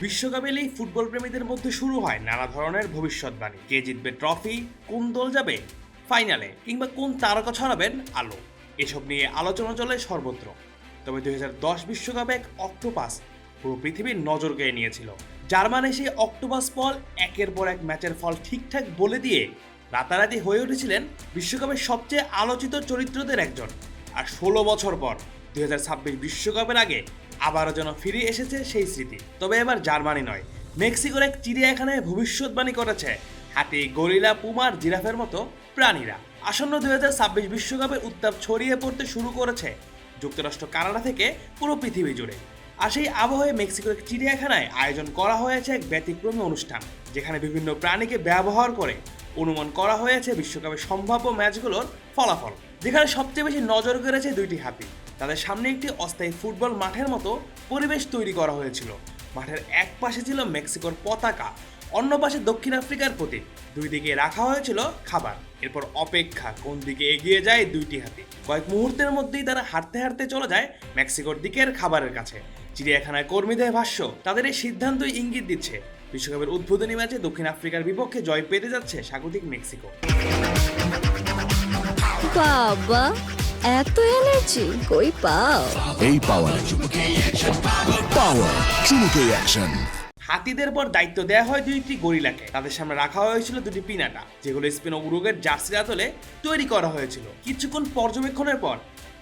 বিশ্বকাপ এলেই ফুটবল প্রেমীদের মধ্যে শুরু হয় নানা ধরনের ভবিষ্যৎবাণী। কে জিতবে ট্রফি, কোন দল যাবে ফাইনালে, কিংবা কোন তারকা ছড়াবেন আলো, এসব নিয়ে আলোচনা চলে সর্বত্র। তবে 2010 বিশ্বকাপে এক অক্টোপাস পুরো পৃথিবীর নজর কেড়ে নিয়েছিল। জার্মানি সেই অক্টোপাস বল একের পর এক ম্যাচের ফল ঠিকঠাক বলে দিয়ে রাতারাতি হয়ে উঠেছিলেন বিশ্বকাপের সবচেয়ে আলোচিত চরিত্রদের একজন। আর 16 বছর পর 2026 বিশ্বকাপের আগে আবারও যেন ফিরে এসেছে সেই স্মৃতি। তবে এবার জার্মানি নয়, মেক্সিকোর এক চিড়িয়াখানায় ভবিষ্যৎবাণী করেছে হাতি, গরিলা, পুমার, জিরাফের মতো প্রাণীরা। আসন্ন 2026 বিশ্বকাপের উত্তাপ ছড়িয়ে পড়তে শুরু করেছে যুক্তরাষ্ট্র, কানাডা থেকে পুরো পৃথিবী জুড়ে। আর সেই আবহে মেক্সিকোর এক চিড়িয়াখানায় আয়োজন করা হয়েছে এক ব্যতিক্রমী অনুষ্ঠান, যেখানে বিভিন্ন প্রাণীকে ব্যবহার করে অনুমান করা হয়েছে বিশ্বকাপের সম্ভাব্য ম্যাচগুলোর ফলাফল। যেখানে সবচেয়ে বেশি নজর কেড়েছে দুইটি হাতি। তাদের সামনে একটি অস্থায়ী ফুটবল মাঠের মতো পরিবেশ তৈরি করা হয়েছিল। মাঠের এক পাশে ছিল মেক্সিকোর পতাকা, অন্য পাশে দক্ষিণ আফ্রিকার প্রতীক। দুই দিকে রাখা হয়েছিল খাবার। এরপর অপেক্ষা, কোন দিকে এগিয়ে যায় দুইটি হাতি। কয়েক মুহূর্তের মধ্যেই তারা হাঁটতে হাঁটতে চলে যায় মেক্সিকোর দিকের খাবারের কাছে। চিড়িয়াখানায় কর্মীদের ভাষ্য, তাদের এই সিদ্ধান্তই ইঙ্গিত দিচ্ছে বিশ্বকাপের উদ্বোধনী ম্যাচে দক্ষিণ আফ্রিকার বিপক্ষে জয় পেতে যাচ্ছে স্বাগতিক মেক্সিকো। বাবা, এত এনার্জি কই পাও? এই পাওয়ার চুমুকে অ্যাকশন। হাতিদের পর দায়িত্ব দেওয়া হয় দুইটি গরিলাকে। তাদের সামনে রাখা হয়েছিল দুটি পিনাটা, যেগুলো স্পেন ও উরুগুয়ের জার্সির আদলে তৈরি করা হয়েছিল। কিছুক্ষণ পর্যবেক্ষণের পর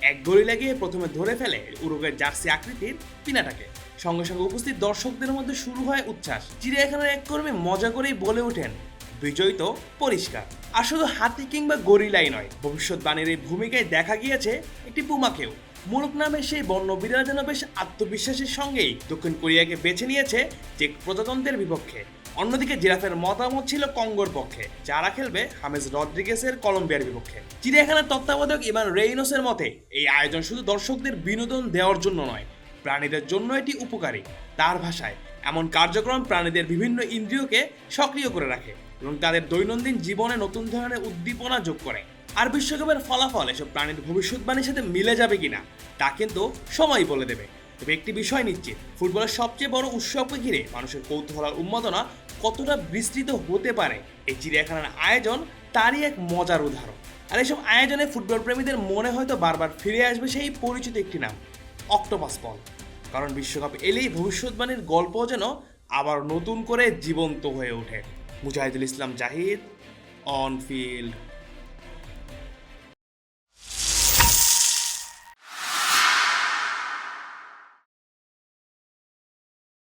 এক গরিলা গিয়ে প্রথমে ধরে ফেলে উরুগুয়ের জার্সি আকৃতির পিনাটাকে। সঙ্গে সঙ্গে উপস্থিত দর্শকদের মধ্যে শুরু হয় উচ্ছ্বাস। চিড়িয়াখানার এক কর্মী মজা করেই বলে ওঠেন, বিজয় তো পরিষ্কার। আর শুধু হাতি কিংবা গরিলাই নয়, ভবিষ্যৎবাণীর এই ভূমিকায় দেখা গিয়েছে একটি পুমাকেও। মুলুক নামে সেই বন্য বিড়াল যেন বেশ আত্মবিশ্বাসের সঙ্গেই দক্ষিণ কোরিয়াকে বেছে নিয়েছে চেক প্রজাতন্ত্রের বিপক্ষে। অন্যদিকে জিরাফের মতামত ছিল কঙ্গোর পক্ষে, যারা খেলবে হামেস রদ্রিগেসের কলম্বিয়ার বিপক্ষে। চিড়িয়াখানার তত্ত্বাবধায়ক ইভান রেইনোসের মতে, এই আয়োজন শুধু দর্শকদের বিনোদন দেওয়ার জন্য নয়, প্রাণীদের জন্য এটি উপকারী। তার ভাষায়, এমন কার্যক্রম প্রাণীদের বিভিন্ন ইন্দ্রিয়কে সক্রিয় করে রাখে এবং তাদের দৈনন্দিন জীবনে নতুন ধরনের উদ্দীপনা যোগ করে। আর বিশ্বকাপের ফলাফল এসব প্রাণীর ভবিষ্যৎবাণীর সাথে মিলে যাবে কিনা তা কিন্তু সময় বলে দেবে। তবে একটি বিষয় নিশ্চিত, ফুটবলের সবচেয়ে বড় উৎসবকে ঘিরে মানুষের কৌতূহল আর উন্মাদনা কতটা বিস্তৃত হতে পারে, এই চিড়িয়াখানার আয়োজন তারই এক মজার উদাহরণ। আর এসব আয়োজনে ফুটবল প্রেমীদের মনে হয়তো বারবার ফিরে আসবে সেই পরিচিত একটি নাম, অক্টোপাস বল। কারণ বিশ্বকাপ এলেই ভবিষ্যৎবাণীর গল্প যেন আবার নতুন করে জীবন্ত হয়ে ওঠে। Mujahidul Islam Zahid, on field.